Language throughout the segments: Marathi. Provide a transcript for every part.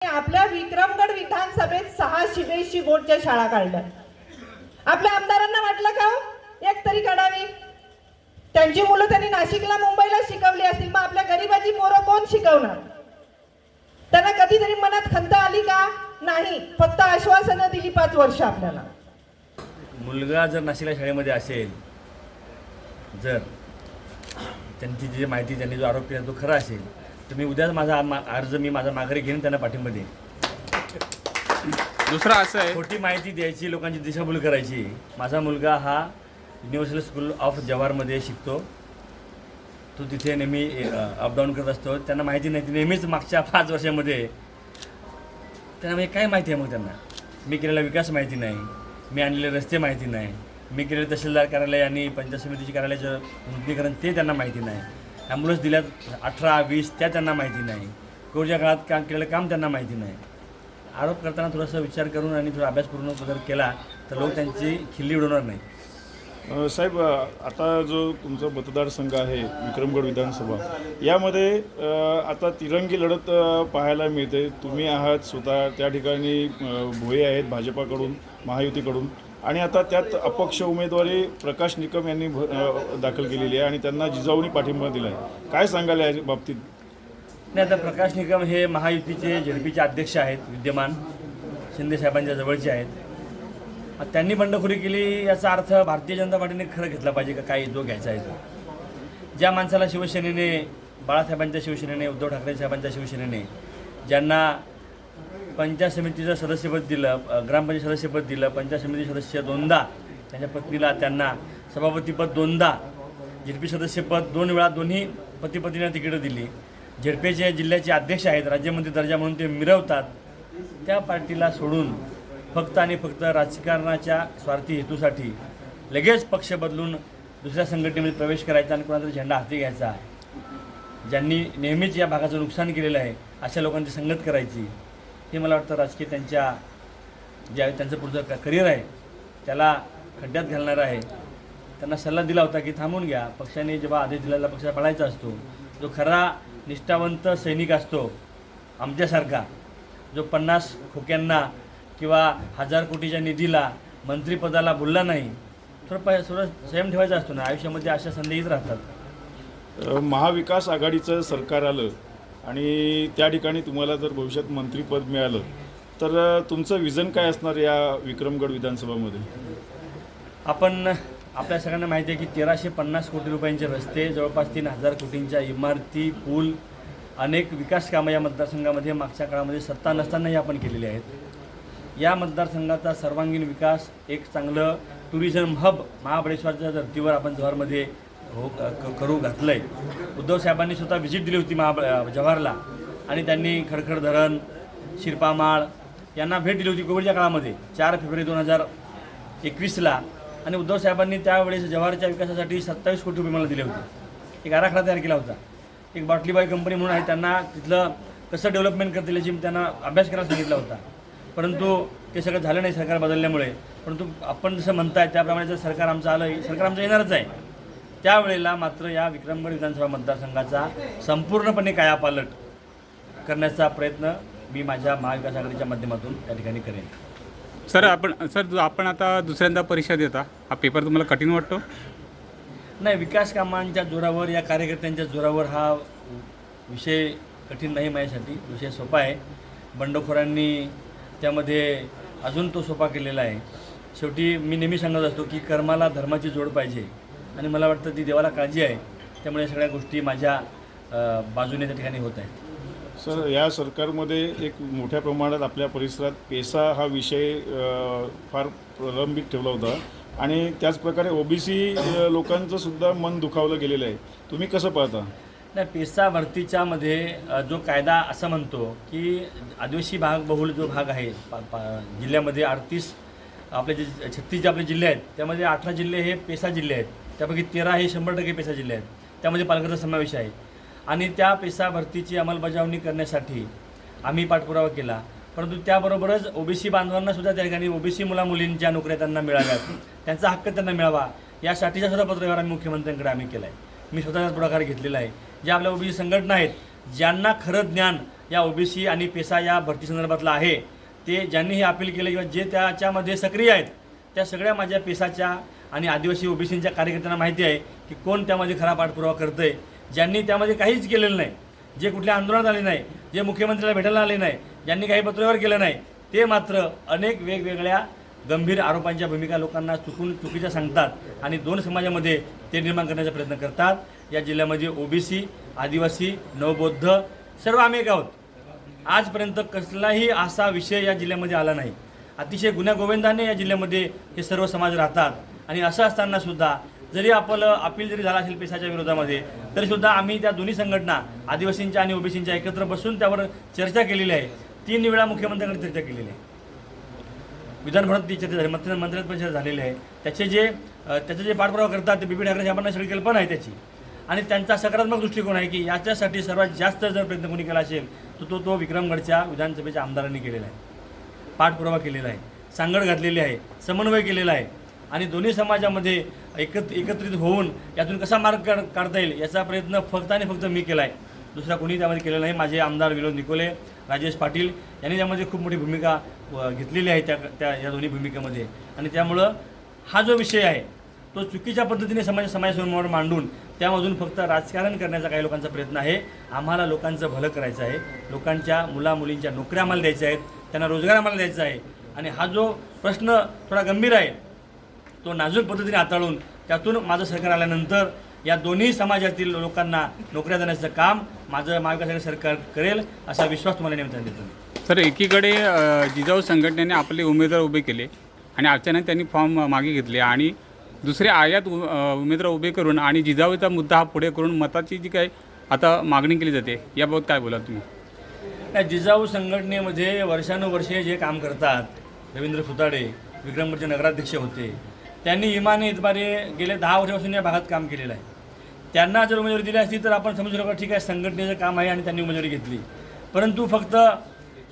आपल्या विक्रमगड विधानसभेत 6 शिवेशी बोर्डच्या शाळा काढल्या। आपल्या आमदारांना वाटलं का एक तरी काढावी, त्यांची मुलं त्यांनी नाशिकला मुंबईला शिकवली असतील, मग आपल्या गरीबाची पोरं कोण शिकवणार? त्यांना कधीतरी मनात खंत आली का? नाही, फक्त आश्वासनं दिली 5 वर्ष आपल्याला। मुलगा जर नाशिकला शाळेमध्ये असेल, जर त्यांची जी माहिती त्यांनी जो आरोप केला तो खरा असेल, तर मी उद्याच माझा अर्ज माझा माघारी घेऊन त्यांना पाठिंबा देईन। दुसरा असं आहे, खोटी माहिती द्यायची, लोकांची दिशाभूल करायची। माझा मुलगा हा युनिव्हर्सल स्कूल ऑफ जवाहरमध्ये शिकतो, तो तिथे नेहमी अपडाऊन करत असतो। त्यांना माहिती नाही, नेहमीच मागच्या 5 वर्षामध्ये त्यांना काय माहिती आहे? मग त्यांना मी केलेला विकास माहिती नाही, मी आणलेले रस्ते माहिती नाही, मी केलेले तहसीलदार कार्यालय आणि पंचायत समितीचे कार्यालयाचं नूतनीकरण ते त्यांना माहिती नाही, ॲम्ब्युलन्स दिल्यात 18-20 त्या त्यांना माहिती नाही, कोविडच्या काळात काम केलेलं काम त्यांना माहिती नाही। आरोप करताना थोडासा विचार करून आणि थोडा अभ्यासपूर्ण जर केला तर लोक त्यांची खिल्ली उडवणार नाही। साहेब, आता जो तुमचा मतदारसंघ आहे विक्रमगड विधानसभा, यामध्ये आता तिरंगी लढत पाहायला मिळते। तुम्ही आहात स्वतः त्या ठिकाणी, भोये आहेत भाजपाकडून, महायुतीकडून, आणि आता त्यात अपक्ष उमेदवारी प्रकाश निकम यांनी दाखल केलेली आहे आणि त्यांना जिजाऊनी पाठिंबा दिला आहे। काय सांगाल या बाबतीत? नाही, आता प्रकाश निकम हे महायुतीचे झेडपीचे अध्यक्ष आहेत, विद्यमान शिंदे साहेबांच्या जवळचे आहेत। त्यांनी बंडखोरी केली याचा अर्थ भारतीय जनता पार्टीने खरं घेतला पाहिजे का काय जो घ्यायचा आहे तो? ज्या माणसाला शिवसेनेने, बाळासाहेबांच्या शिवसेनेने, उद्धव ठाकरे साहेबांच्या शिवसेनेने ज्यांना पंचायत समितीचं सदस्यपद दिलं, ग्रामपंचायत सदस्यपद दिलं, पंचायत समिती सदस्य 2दा, त्यांच्या पत्नीला त्यांना सभापतीपद 2दा, झेडपी सदस्यपद 2 वेळा, दोन्ही पती पत्नीला तिकीटं दिली, झेडपीचे जिल्ह्याचे अध्यक्ष आहेत, राज्यमंत्री दर्जा म्हणून ते मिरवतात, त्या पार्टीला सोडून फक्त आणि फक्त राजकारणाच्या स्वार्थी हेतूसाठी लगेच पक्ष बदलून दुसऱ्या संघटनेमध्ये प्रवेश करायचा आणि कोणाचा झेंडा हाती घ्यायचा, ज्यांनी नेहमीच या भागाचं नुकसान केलेलं आहे अशा लोकांची संगत करायची, हे मला वाटतं राजकीय त्यांचं पुढचं करिअर आहे त्याला खड्ड्यात घालणारं आहे। त्यांना सल्ला दिला होता की थांबून घ्या, पक्षाने जेव्हा आदेश दिलेला पक्षाला पाळायचा असतो, जो खरा निष्ठावंत सैनिक असतो आमच्यासारखा, जो 50 खोक्यांना किंवा 1000 कोटीच्या निधीला, मंत्रिपदाला बोलला नाही, थोडं संयम ठेवायचा असतो ना, आयुष्यामध्ये अशा संधीच राहतात। महाविकास आघाडीचं सरकार आलं आणि त्या ठिकाणी तुम्हाला जर भविष्यात मंत्रिपद मिळालं तर तुमचं विजन काय असणार या विक्रमगड विधानसभामध्ये? आपल्या सगळ्यांना माहिती आहे की 1350 कोटी रुपयांचे रस्ते, जवळपास 3000 कोटींच्या इमारती, पूल, अनेक विकास कामं या मतदारसंघामध्ये मागच्या काळामध्ये सत्ता नसतानाही आपण केलेली आहेत। या मतदारसंघाचा सर्वांगीण विकास, एक चांगलं टुरिझम हब महाबळेश्वरच्या धर्तीवर आपण जव्हारमध्ये करू घातलं आहे। उद्धव साहेबांनी स्वतः व्हिजिट दिली होती जव्हारला आणि त्यांनी खडखड धरण, शिरपामाळ यांना भेट दिली होती कोविडच्या काळामध्ये 4 फेब्रुवारी 2021ला, आणि उद्धव साहेबांनी त्यावेळेस जव्हारच्या विकासासाठी 27 कोटी रुपये मला दिले होते। एक आराखडा तयार केला होता, एक बाटलीबाई कंपनी म्हणून आहे, त्यांना तिथलं कसं डेव्हलपमेंट करतील याची त्यांना अभ्यास करायला सांगितला होता, परंतु ते सगळं झालं नाही सरकार बदलल्यामुळे। परंतु आपण जसं म्हणताय त्याप्रमाणे जर सरकार आमचं आलं, सरकार आमचं येणारच आहे, त्यावेळेला मात्र या विक्रमगड विधानसभा मतदारसंघाचा संपूर्णपणे कायापालट करण्याचा प्रयत्न मी माझ्या महाविकास आघाडीच्या माध्यमातून त्या ठिकाणी करेन। सर आपण आता दुसऱ्यांदा परीक्षा देता, हा पेपर तुम्हाला कठीण वाटतो? नाही, विकास कामांच्या जोरावर, या कार्यकर्त्यांच्या जोरावर हा विषय कठीण नाही माझ्यासाठी, विषय सोपा आहे। बंडखोरांनी त्यामध्ये अजून तो सोपा केलेला आहे। शेवटी मी नेहमी सांगत असतो की कर्माला धर्माची जोड पाहिजे, आणि मला वाटतं ती देवाला काळजी आहे, त्यामुळे सगळ्या गोष्टी माझ्या बाजूने त्या ठिकाणी होत आहेत। सर, या सरकारमध्ये एक मोठ्या प्रमाणात आपल्या परिसरात पेसा हा विषय फार प्रलंबित ठेवला होता, आणि त्याचप्रकारे ओबीसी लोकांचं सुद्धा मन दुखावलं गेलेलं आहे, तुम्ही कसं पाहता? नाही, पेसा भरतीच्यामध्ये जो कायदा असं म्हणतो की आदिवासी भाग बहुल जो भाग आहे जिल्ह्यामध्ये 38 आपले जे 36 जे आपले जिल्हे आहेत त्यामध्ये 18 जिल्हे हे पेसा जिल्हे आहेत, त्यापैकी 13 हे 100% पेसा जिल्हे आहेत, त्यामध्ये पालघरचा समावेश आहे। आणि त्या पेसा भरतीची अंमलबजावणी करण्यासाठी आम्ही पाठपुरावा केला, परंतु त्याबरोबरच ओबीसी बांधवांनासुद्धा त्या ठिकाणी ओबीसी मुलींच्या नोकऱ्या त्यांना मिळाव्यात, त्यांचा हक्क त्यांना मिळावा यासाठीचा सुद्धा पत्रव्यवहार आम्ही मुख्यमंत्र्यांकडे केला आहे। मी स्वतःचा पुढाकार घेतलेला आहे। ज्या आपल्या ओबीसी संघटना आहेत, ज्यांना खरं ज्ञान या ओबीसी आणि पेसा या भरती संदर्भातला आहे ते ज्यांनी हे अपील केलं किंवा जे त्याच्यामध्ये सक्रिय आहेत त्या सगळ्या माझ्या पेसाच्या आणि आदिवासी ओबीसींच्या कार्यकर्त्यांना माहिती आहे की कोण त्यामध्ये खरा पाठपुरावा करतं आहे. ज्यांनी त्यामध्ये काहीच केलेलं नाही, जे कुठल्या आंदोलनात आले नाही, जे मुख्यमंत्र्याला भेटायला आले नाही, ज्यांनी काही पत्रव्यवहार केलं नाही, ते मात्र अनेक वेगवेगळ्या गंभीर आरोपांच्या भूमिका लोकांना चुकीच्या सांगतात आणि दोन समाजामध्ये ते निर्माण करण्याचा प्रयत्न करतात. या जिल्ह्यामध्ये ओबीसी, आदिवासी, नवबौद्ध सर्व आम्ही एक आहोत. आजपर्यंत कसलाही असा विषय या जिल्ह्यामध्ये आला नाही. अतिशय गुण्यागोविंदाने या जिल्ह्यामध्ये हे सर्व समाज राहतात आणि असं असताना सुद्धा जरी आपलं अपील जरी झाला असेल पेसाच्या विरोधामध्ये तरीसुद्धा आम्ही त्या दोन्ही संघटना आदिवासींच्या आणि ओबीसींच्या एकत्र बसून त्यावर चर्चा केलेली आहे. 3 वेळा मुख्यमंत्र्यांकडे चर्चा केलेली आहे. विधानभवनात ती चर्चा झाली, मंत्र्यात पण चर्चा झालेली आहे. त्याचे जे पाठपुरावा करतात ते बीपी ठाकरे साहेबांना सगळी कल्पना आहे त्याची आणि त्यांचा सकारात्मक दृष्टिकोन आहे की याच्यासाठी सर्वात जास्त जर प्रयत्न कोणी केला असेल तर तो विक्रमगडच्या विधानसभेच्या आमदारांनी केलेला आहे. पाठपुरावा केलेला आहे, सांगड घातलेली आहे, समन्वय केलेला आहे आणि दोन्ही समाजामध्ये एकत्रित होऊन यातून कसा मार्ग काढता येईल याचा प्रयत्न फक्त आणि फक्त मी केला आहे. दुसरा कोणी त्यामध्ये केलेला नाही. माझे आमदार विनोद निकोले, राजेश पाटील यांनी त्यामध्ये खूप मोठी भूमिका घेतलेली आहे या दोन्ही भूमिकेमध्ये आणि त्यामुळं हा जो विषय आहे तो चुकीच्या पद्धतीने समाजासमोर मांडून त्यामधून फक्त राजकारण करण्याचा काही लोकांचा प्रयत्न आहे. आम्हाला लोकांचं भलं करायचं आहे, लोकांच्या मुलींच्या नोकऱ्या आम्हाला द्यायच्या आहेत, त्यांना रोजगार आम्हाला द्यायचा आहे आणि हा जो प्रश्न थोडा गंभीर आहे तो नाजूक पद्धतीने हाताळून त्यातून माझं सरकार आल्यानंतर या दोन्ही समाजातील लोकांना नोकऱ्या देण्याचं काम माझं महाविकास सरकार करेल असा विश्वास तुम्हाला निमित्ताने देतो. सर, एकीकडे जिजाऊ संघटनेने आपले उमेदवार उभे केले आणि अचानक त्यांनी फॉर्म मागे घेतले आणि दुसरे आयात उमेदवार उभे करून आणि जिजाऊचा मुद्दा हा पुढे करून मताची जी काही आता मागणी केली जाते याबाबत काय बोलाल तुम्ही? या जिजाऊ संघटनेमध्ये वर्षानुवर्षे जे काम करतात रवींद्र सुताडे विक्रमगडचे नगराध्यक्ष होते, त्यांनी इमाने इतबारे गेले 10 वर्षापासून या भागात काम केलेलं आहे. त्यांना जर उमेदवारी दिली असती तर आपण समजू शकतो ठीक आहे संघटनेचं काम आहे आणि त्यांनी उमेदवारी घेतली. परंतु फक्त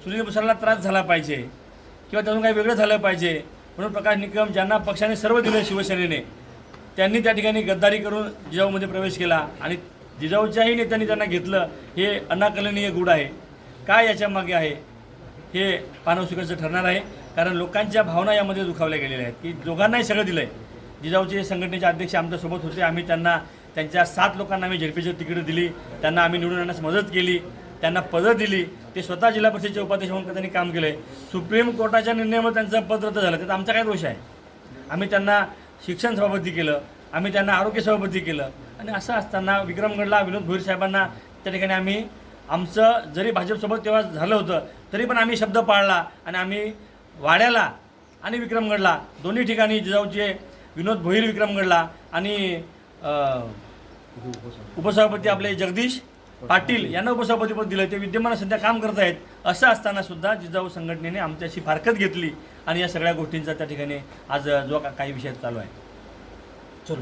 सुनील भुसारला त्रास झाला पाहिजे किंवा त्यातून काही वेगळं झालं पाहिजे म्हणून प्रकाश निकम ज्यांना पक्षाने सर्व दिलं शिवसेनेने त्यांनी त्या ठिकाणी गद्दारी करून जिजाऊमध्ये प्रवेश केला आणि जिजाऊच्याही नेत्यांनी त्यांना घेतलं. हे अनाकलनीय गुढ आहे. काय याच्या मागे आहे हे पाहणं स्वीकारायचं ठरणार आहे कारण लोकांच्या भावना यामध्ये दुखावल्या गेलेल्या आहेत की दोघांनाही सगळं दिलं आहे. जिजाऊचे संघटनेचे अध्यक्ष आमच्यासोबत होते, आम्ही त्यांच्या 7 लोकांना आम्ही झेडपीची तिकीट दिली, त्यांना आम्ही निवडून आणण्यास मदत केली, त्यांना पदं दिली, ते स्वतः जिल्हा परिषदेचे उपाध्यक्ष म्हणून त्यांनी काम केलं आहे. सुप्रीम कोर्टाच्या निर्णयामुळे त्यांचं पद रद्द झालं, त्यात आमचा काय दोष आहे? आम्ही त्यांना शिक्षण सभापती केलं, आम्ही त्यांना आरोग्य सभापती केलं आणि असं असताना विक्रमगडला विनोद भोईर साहेबांना त्या ठिकाणी आम्ही आमचं जरी भाजपसोबत तेव्हा झालं होतं तरी पण आम्ही शब्द पाळला आणि आम्ही वाड्याला आणि विक्रमगडला दोन्ही ठिकाणी जिजाऊचे विनोद भोईर विक्रमगडला आणि उपसभापती आपले जगदीश पाटील यांना उपसभापतीपद दिलं. ते विद्यमान सध्या काम करत आहेत. असं असताना सुद्धा जिजाऊ संघटनेने आमच्याशी फारकत घेतली आणि या सगळ्या गोष्टींचा त्या ठिकाणी आज जो काही विषय चालू आहे. चलो.